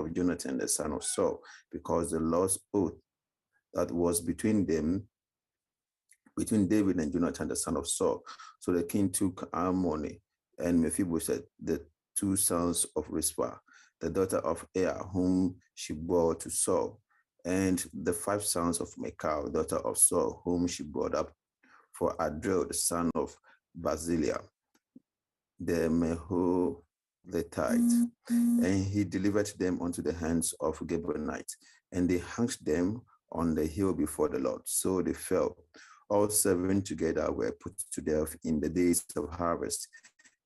of Jonathan, the son of Saul, because the Lord's oath that was between David and Jonathan, the son of Saul. So the king took Harmony and Mephibosheth, the two sons of Rizpah, the daughter of Aiah, whom she bore to Saul, and the 5 sons of Michal, daughter of Saul, whom she brought up for Adriel, the son of Barzillai, the Meholetite, and he delivered them unto the hands of Gibeonites, and they hanged them on the hill before the Lord. So they fell. All 7 together were put to death in the days of harvest,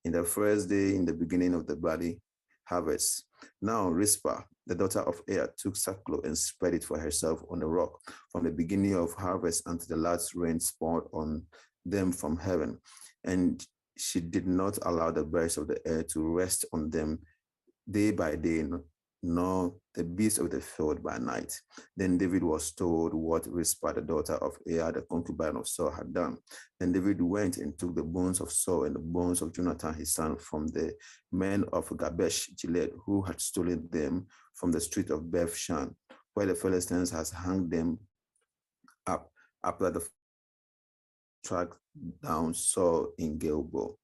in the first day, in the beginning of the barley harvest. Now Rizpah, the daughter of Aiah, took sackcloth and spread it for herself on the rock from the beginning of harvest until the last rain poured on them from heaven. And she did not allow the birds of the air to rest on them day by day, nor the beasts of the field by night. Then David was told what Rizpah, the daughter of Aiah, the concubine of Saul, had done. Then David went and took the bones of Saul and the bones of Jonathan his son from the men of Jabesh Gilead, who had stolen them from the street of Beth-shan, where the Philistines had hung them up after the track down Saul in Gilboa.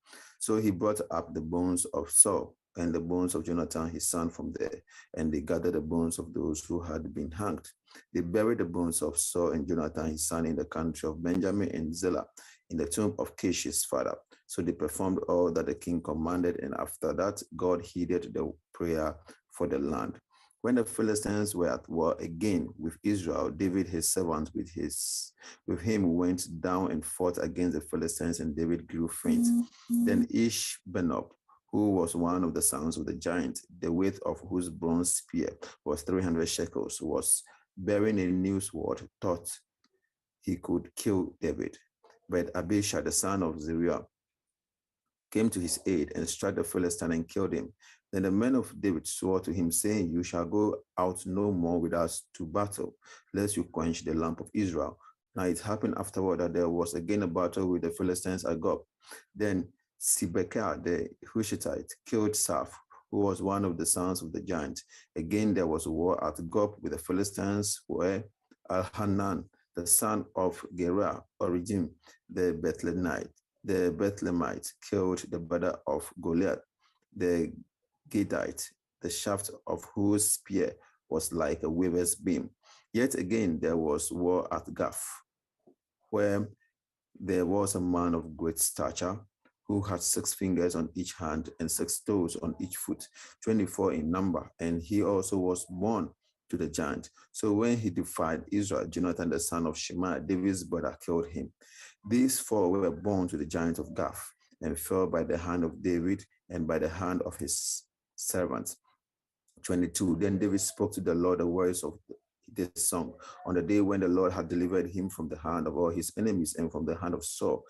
So he brought up the bones of Saul and the bones of Jonathan his son from there, and they gathered the bones of those who had been hanged. They buried the bones of Saul and Jonathan his son in the country of Benjamin and Zelah, in the tomb of Kish his father. So they performed all that the king commanded, and after that God heeded the prayer for the land. When the Philistines were at war again with Israel, David his servant with him went down and fought against the Philistines, and David grew faint. Then Ishbenob, who was one of the sons of the giant, the weight of whose bronze spear was 300 shekels, was bearing a new sword, thought he could kill David. But Abishai, the son of Zeruiah, came to his aid and struck the Philistine and killed him. Then the men of David swore to him, saying, "You shall go out no more with us to battle, lest you quench the lamp of Israel." Now it happened afterward that there was again a battle with the Philistines at Gob. Then Sibbecai the Hushitite killed Saph, who was one of the sons of the giant. Again there was a war at Gob with the Philistines, where Elhanan, the son of Gera, Origim, the Bethlehemite, killed the brother of Goliath, the Gittite, the shaft of whose spear was like a weaver's beam. Yet again there was war at Gath, where there was a man of great stature, who had 6 fingers on each hand and 6 toes on each foot, 24 in number, and he also was born to the giant. So when he defied Israel, Jonathan the son of Shimei, David's brother, killed him. These 4 were born to the giant of Gath, and fell by the hand of David and by the hand of his servants. 22. Then David spoke to the Lord the words of this song on the day when the Lord had delivered him from the hand of all his enemies and from the hand of Saul.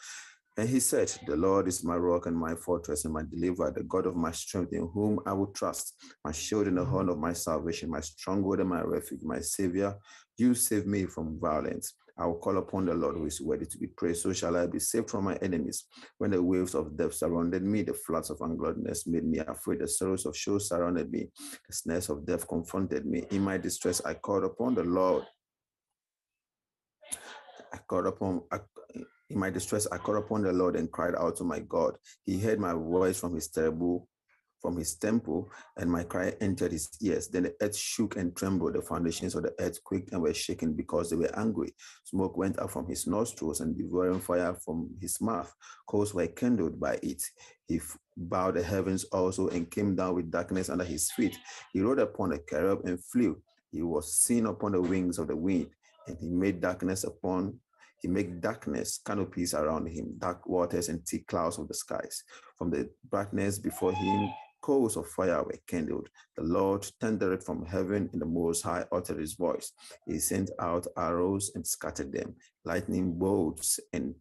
And he said, "The Lord is my rock and my fortress and my deliverer, the God of my strength, in whom I will trust, my shield and the horn of my salvation, my stronghold and my refuge, my savior. You save me from violence. I will call upon the Lord who is worthy to be praised. So shall I be saved from my enemies. When the waves of death surrounded me, the floods of ungodliness made me afraid. The sorrows of Sheol surrounded me. The snares of death confronted me. In my distress, I called upon the Lord. In my distress, I called upon the Lord and cried out to my God. He heard my voice from his temple, and my cry entered his ears. Then the earth shook and trembled. The foundations of the earth quaked and were shaken because they were angry. Smoke went up from his nostrils and devouring fire from his mouth. Coals were kindled by it. He bowed the heavens also and came down with darkness under his feet. He rode upon a cherub and flew. He was seen upon the wings of the wind, and he made darkness, canopies around him, dark waters and thick clouds of the skies. From the brightness before him, coals of fire were kindled. The Lord thundered from heaven, and the Most High uttered his voice. He sent out arrows and scattered them, lightning bolts, and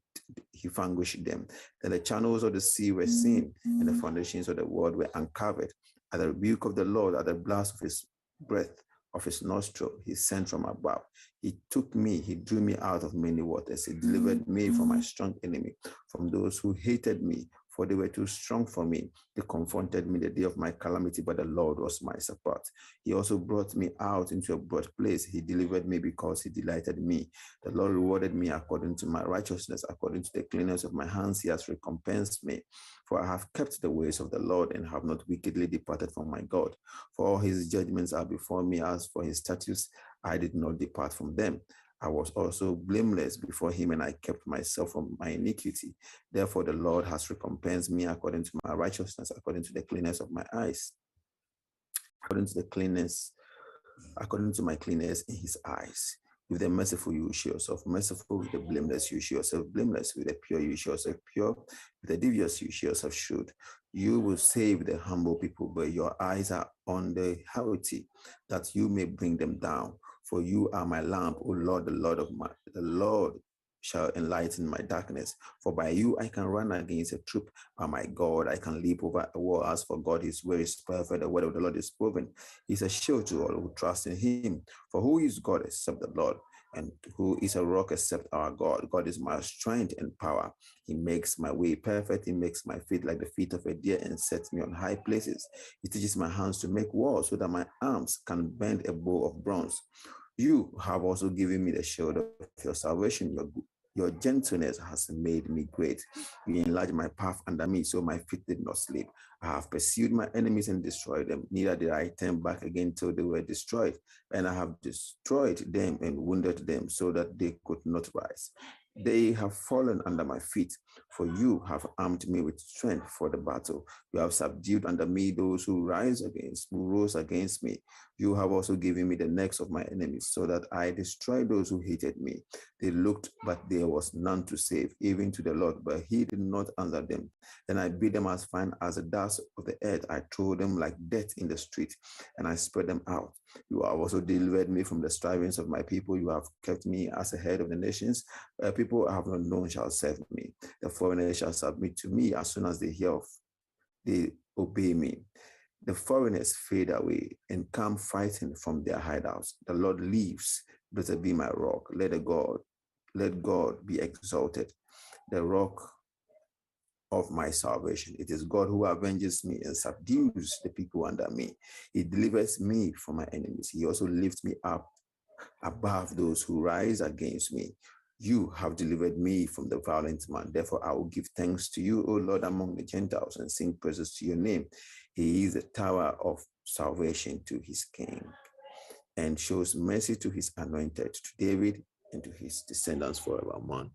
he vanquished them. Then the channels of the sea were seen, and the foundations of the world were uncovered. At the rebuke of the Lord, at the blast of his breath, of his nostril, he sent from above. He took me, he drew me out of many waters. He delivered me from my strong enemy, from those who hated me, for they were too strong for me. They confronted me the day of my calamity, but the Lord was my support. He also brought me out into a broad place. He delivered me because he delighted in me. The Lord rewarded me according to my righteousness, according to the cleanness of my hands. He has recompensed me. For I have kept the ways of the Lord and have not wickedly departed from my God. For all his judgments are before me. As for his statutes, I did not depart from them. I was also blameless before him, and I kept myself from my iniquity. Therefore, the Lord has recompensed me according to my righteousness, according to the cleanness of my eyes, according to my cleanness in his eyes. With the merciful, you show yourself merciful. With the blameless, you show yourself blameless. With the pure, you show yourself pure. With the devious, you show yourself shrewd. You will save the humble people, but your eyes are on the haughty, that you may bring them down. For you are my lamp, O Lord, the Lord shall enlighten my darkness. For by you I can run against a troop. Oh my God, I can leap over a wall. As for God, his way is perfect. The word of the Lord is proven. He's a shield to all who trust in him. For who is God except the Lord? And who is a rock except our God? God is my strength and power. He makes my way perfect. He makes my feet like the feet of a deer and sets me on high places. He teaches my hands to make war so that my arms can bend a bow of bronze. You have also given me the shield of your salvation. Your gentleness has made me great. You enlarged my path under me, so my feet did not slip. I have pursued my enemies and destroyed them. Neither did I turn back again till they were destroyed. And I have destroyed them and wounded them so that they could not rise. They have fallen under my feet, for you have armed me with strength for the battle. You have subdued under me those who rose against me. You have also given me the necks of my enemies, so that I destroyed those who hated me. They looked, but there was none to save, even to the Lord, but he did not answer them. Then I beat them as fine as the dust of the earth. I threw them like dirt in the street, and I spread them out. You have also delivered me from the strivings of my people. You have kept me as a head of the nations. People I have not known shall serve me. The foreigners shall submit to me as soon as they obey me. The foreigners fade away and come fighting from their hideouts. The Lord lives. Blessed be my rock. Let God be exalted, the rock of my salvation. It is God who avenges me and subdues the people under me. He delivers me from my enemies. He also lifts me up above those who rise against me. You have delivered me from the violent man. Therefore, I will give thanks to you, O Lord, among the Gentiles, and sing praises to your name. He is the tower of salvation to his king, and shows mercy to his anointed, to David and to his descendants forevermore.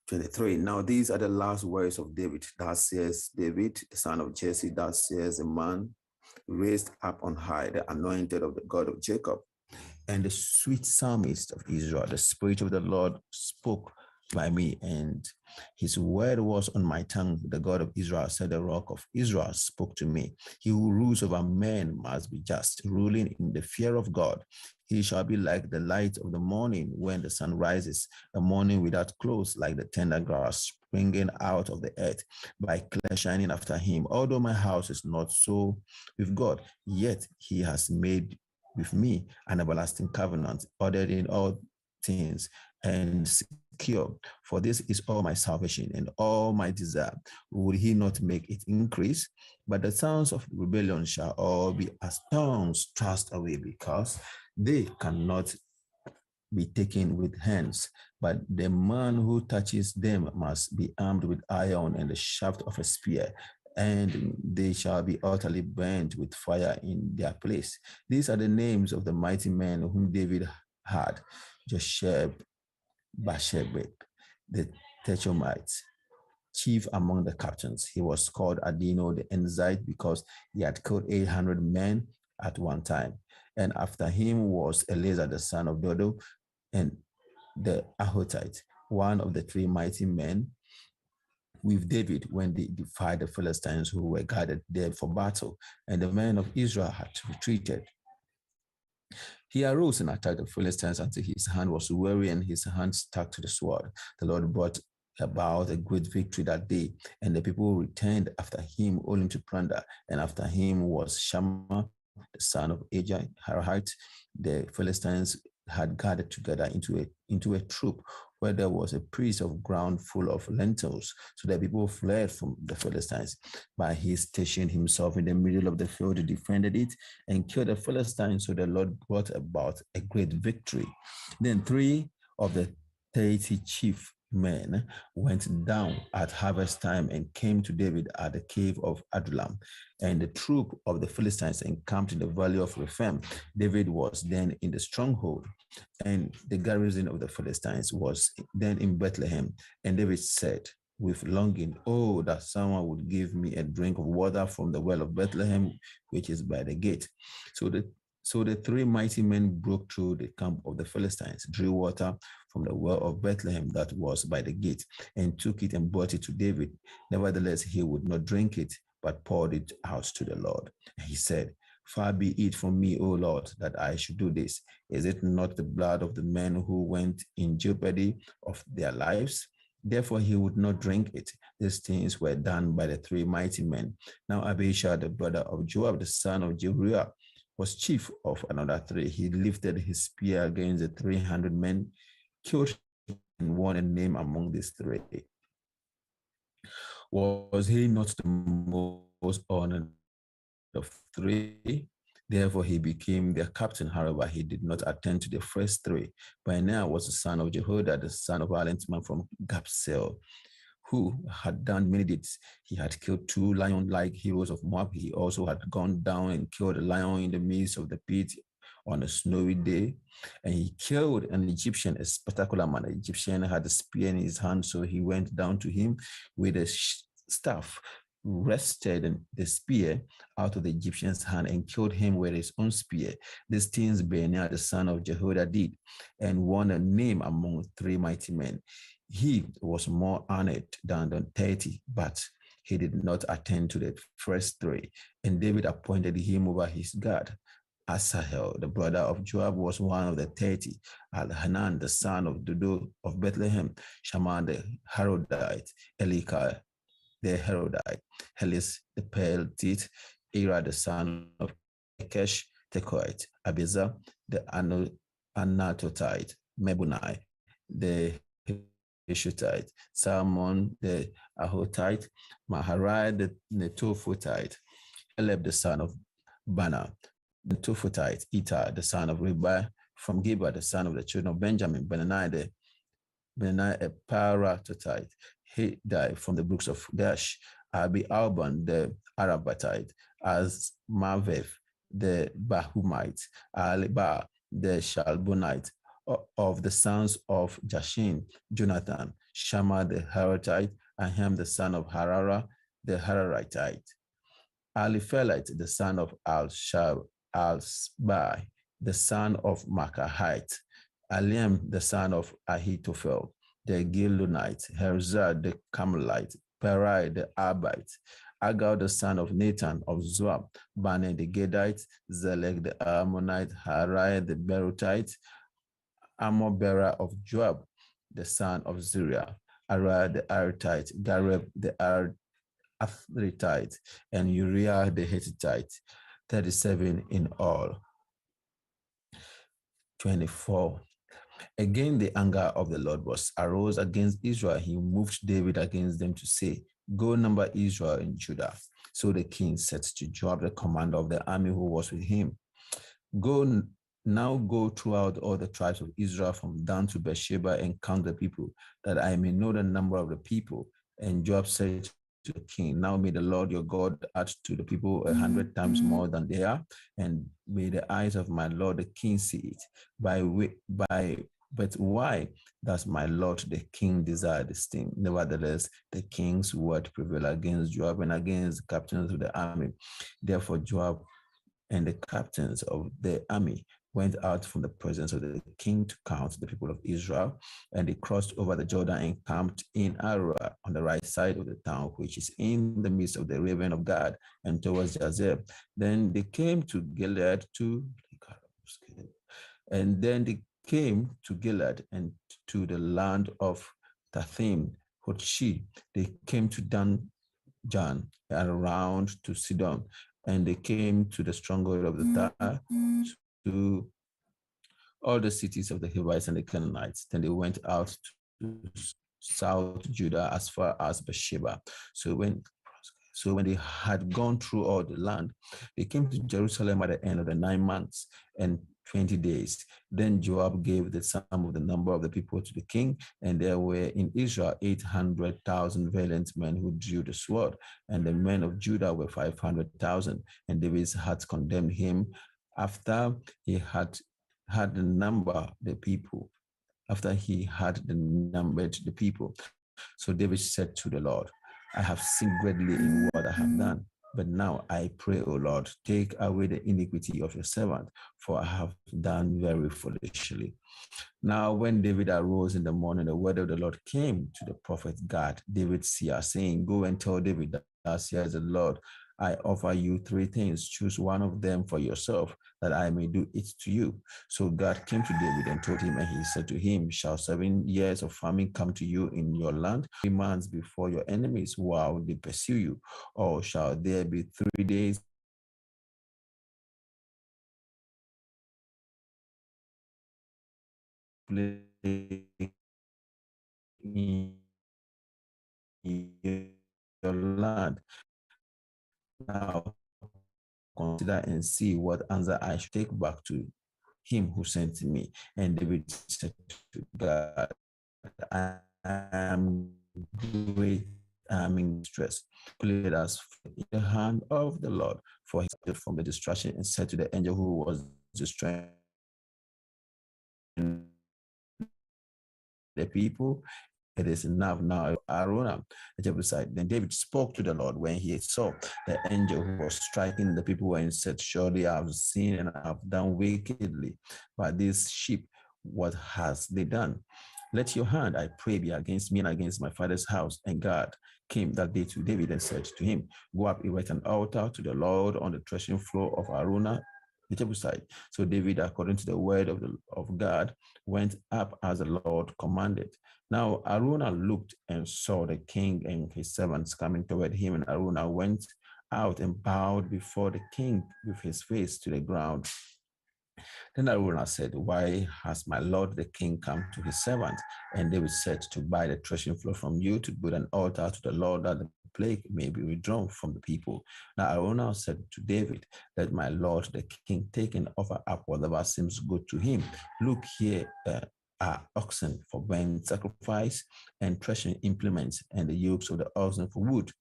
23. Now these are the last words of David. Thus says David, the son of Jesse. Thus says the man raised up on high, the anointed of the God of Jacob, and the sweet psalmist of Israel. The Spirit of the Lord spoke by me, and his word was on my tongue. The God of Israel said, the rock of Israel spoke to me. He who rules over men must be just, ruling in the fear of God. He shall be like the light of the morning when the sun rises, a morning without close, like the tender grass springing out of the earth, by clear shining after him. Although my house is not so with God, yet he has made with me an everlasting covenant, ordered in all things and secure. For this is all my salvation and all my desire. Would he not make it increase? But the sons of rebellion shall all be as stones cast away, because they cannot be taken with hands. But the man who touches them must be armed with iron and the shaft of a spear, and they shall be utterly burnt with fire in their place. These are the names of the mighty men whom David had: Josheb, Bashebek, the Techomites, chief among the captains. He was called Adino the Enzite, because he had killed 800 men at one time. And after him was Eleazar the son of Dodo, and the Ahotite, one of the three mighty men with David when they defied the Philistines who were gathered there for battle, and the men of Israel had retreated. He arose and attacked the Philistines until his hand was weary and his hand stuck to the sword. The Lord brought about a great victory that day, and the people returned after him only to plunder. And after him was Shammah, the son of Harahite. The Philistines had gathered together into a troop, where there was a piece of ground full of lentils. So the people fled from the Philistines. But he stationed himself in the middle of the field, defended it, and killed the Philistines. So the Lord brought about a great victory. Then 3 of the 30 chief men went down at harvest time and came to David at the cave of Adullam. And the troop of the Philistines encamped in the valley of Rephaim. David was then in the stronghold, and the garrison of the Philistines was then in Bethlehem. And David said with longing, oh, that someone would give me a drink of water from the well of Bethlehem, which is by the gate. So the 3 mighty men broke through the camp of the Philistines, drew water from the well of Bethlehem that was by the gate, and took it and brought it to David. Nevertheless, he would not drink it, but poured it out to the Lord. And he said, far be it from me, O Lord, that I should do this. Is it not the blood of the men who went in jeopardy of their lives? Therefore, he would not drink it. These things were done by the 3 mighty men. Now Abishai, the brother of Joab, the son of Jeruiah, was chief of another 3. He lifted his spear against the 300 men, killed and won a name among these 3. Was he not the most honored of 3? Therefore, he became their captain. However, he did not attend to the first 3. By now was the son of Jehoiada, the son of a valiant man from Gapsel, who had done many deeds. He had killed 2 lion-like heroes of Moab. He also had gone down and killed a lion in the midst of the pit on a snowy day. And he killed an Egyptian, a spectacular man. The Egyptian had a spear in his hand, so he went down to him with a staff, wrested the spear out of the Egyptian's hand and killed him with his own spear. These things Benaiah, the son of Jehoiada, did, and won a name among 3 mighty men. He was more honored than the 30, but he did not attend to the first 3. And David appointed him over his guard. Asahel, the brother of Joab, was one of the 30. Al-Hanan, the son of Dodo of Bethlehem, Shammah the Harodite, Elika the Harodite, Helis the Peltite, Ira the son of Kesh Tekoite, Abizar the Anatotite, Mebunai the Heshutite, Salmon the Ahotite, Maharai the Netophotite, Eleb the son of Bana, the Tophotite, Ita the son of Ribai, from Gibeah the son of the children of Benjamin, Benani a Paratotite, he died from the brooks of Gash, Abi Alban the Arabatite, as Mavev the Bahumite, Aliba the Shalbonite, of the sons of Jashin, Jonathan, Shammah the Haratite, Ahem the son of Harara the Hararitite, Aliphelite the son of Al-Sbai, the son of Makahite, Aliam the son of Ahitophel, the Gilonite, Herzad the Carmelite, Perai the Arbite, Agal the son of Nathan of Zoab, Bane the Gedite, Zelek the Ammonite, Harai the Berutite, Amor-bearer of Joab, the son of Zuriah, Arah the Aritite, Gareb the Athritite, and Uriah the Hittite, 37 in all. 24. Again, the anger of the Lord arose against Israel. He moved David against them to say, go number Israel and Judah. So the king said to Joab, the commander of the army who was with him, go throughout all the tribes of Israel from Dan to Beersheba and count the people, that I may know the number of the people. And Joab said to the king, now may the Lord your God add to the people 100 times more than they are, and may the eyes of my Lord the king see it. But why does my Lord the king desire this thing? Nevertheless, the king's word prevailed against Joab and against the captains of the army. Therefore, Joab and the captains of the army went out from the presence of the king to count the people of Israel, and they crossed over the Jordan and camped in Arah on the right side of the town, which is in the midst of the raven of Gad, and towards Jazer. Then they came to Gilead and to the land of Tathim, Hotshi. They came to Dan Jan and around to Sidon, and they came to the stronghold of the Tyre, to all the cities of the Hivites and the Canaanites. Then they went out to South Judah as far as Beersheba. So when they had gone through all the land, they came to Jerusalem at the end of the 9 months and 20 days. Then Joab gave the sum of the number of the people to the king, and there were in Israel 800,000 valiant men who drew the sword, and the men of Judah were 500,000. And David's heart condemned him after he had the number the people. After he had numbered the people. So David said to the Lord, I have sinned greatly in what I have done. But now I pray, O Lord, take away the iniquity of your servant, for I have done very foolishly. Now, when David arose in the morning, the word of the Lord came to the prophet Gad, David's seer, saying, Go and tell David that thus says the Lord, I offer you 3 things. Choose one of them for yourself, that I may do it to you. So God came to David and told him, and he said to him, Shall 7 years of famine come to you in your land, 3 months before your enemies while they pursue you? Or shall there be 3 days in your land? Now consider and see what answer I should take back to him who sent me. And David said to God, I am great, I am in distress. Put us in the hand of the Lord, for he saved from the destruction, and said to the angel who was destroying the people, it is enough now, Arona, the Jebusite. Then David spoke to the Lord when he saw the angel who was striking the people and said, Surely I have sinned and I have done wickedly. But this sheep, what has they done? Let your hand, I pray, be against me and against my father's house. And God came that day to David and said to him, Go up, erect an altar to the Lord on the threshing floor of Arona, the Jebusite. So David, according to the word of God, went up as the Lord commanded. Now Araunah looked and saw the king and his servants coming toward him, and Araunah went out and bowed before the king with his face to the ground. Then Araunah said, Why has my lord the king come to his servant? And David said, To buy the threshing floor from you, to build an altar to the Lord, that the plague may be withdrawn from the people. Now Araunah said to David, Let my lord the king take and offer up whatever seems good to him. Look here, are oxen for burnt sacrifice, and threshing implements, and the yokes of the oxen for wood.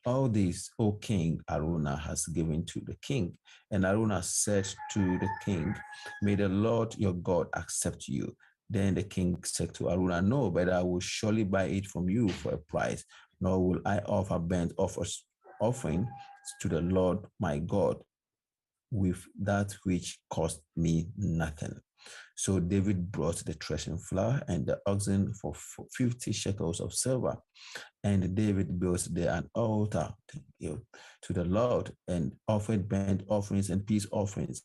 All this, O king, Araunah has given to the king. And Araunah said to the king, May the Lord your God accept you. Then the king said to Araunah, No, but I will surely buy it from you for a price, nor will I offer burnt offering to the Lord my God with that which cost me nothing. So David brought the threshing floor and the oxen for 50 shekels of silver. And David built there an altar to the Lord and offered burnt offerings and peace offerings.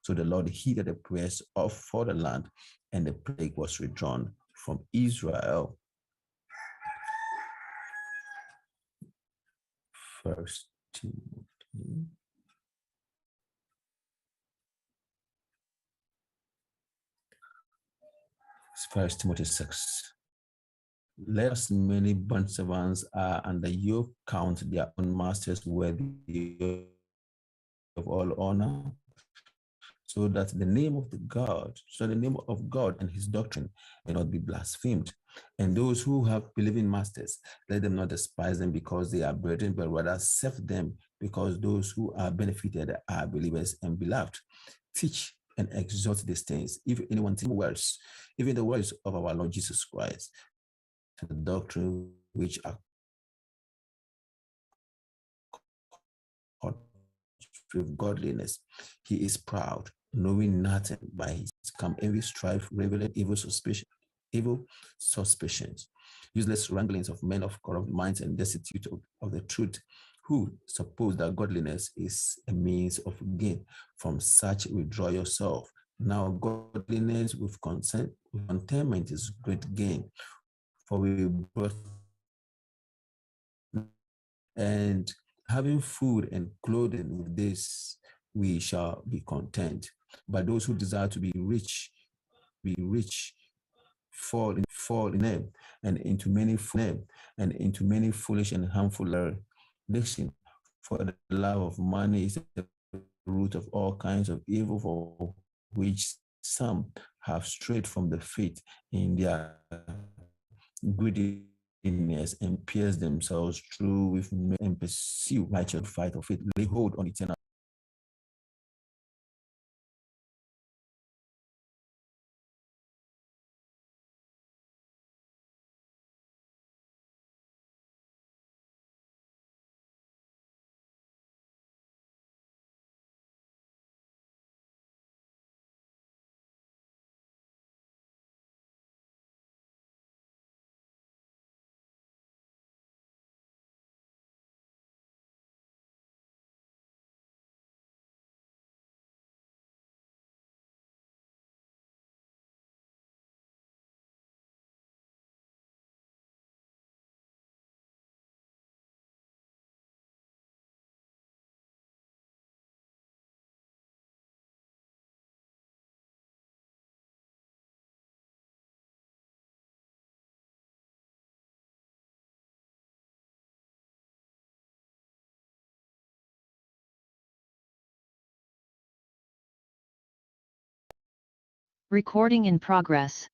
So the Lord heeded the prayers for the land, and the plague was withdrawn from Israel. First Timothy. First Timothy 6. Let us many bond servants are under yoke count their own masters worthy of all honor, so that the name of God and his doctrine may not be blasphemed. And those who have believing masters, let them not despise them because they are burdened, but rather serve them, because those who are benefited are believers and beloved. Teach and exhort these things. If anyone teaches words, even the words of our Lord Jesus Christ, the doctrine which are with godliness, he is proud, knowing nothing by his come envy, strife, reveling, evil suspicions, useless wranglings of men of corrupt minds and destitute of the truth, who suppose that godliness is a means of gain. From such withdraw yourself. Now godliness with contentment is great gain, for we brought and having food and clothing, with this we shall be content. But those who desire to be rich, fall in them, and into many foolish and harmful errors. Listen, for the love of money is the root of all kinds of evil, for which some have strayed from the faith in their greediness and pierced themselves through with and pursue righteous fight of faith, lay hold on eternal. Recording in progress.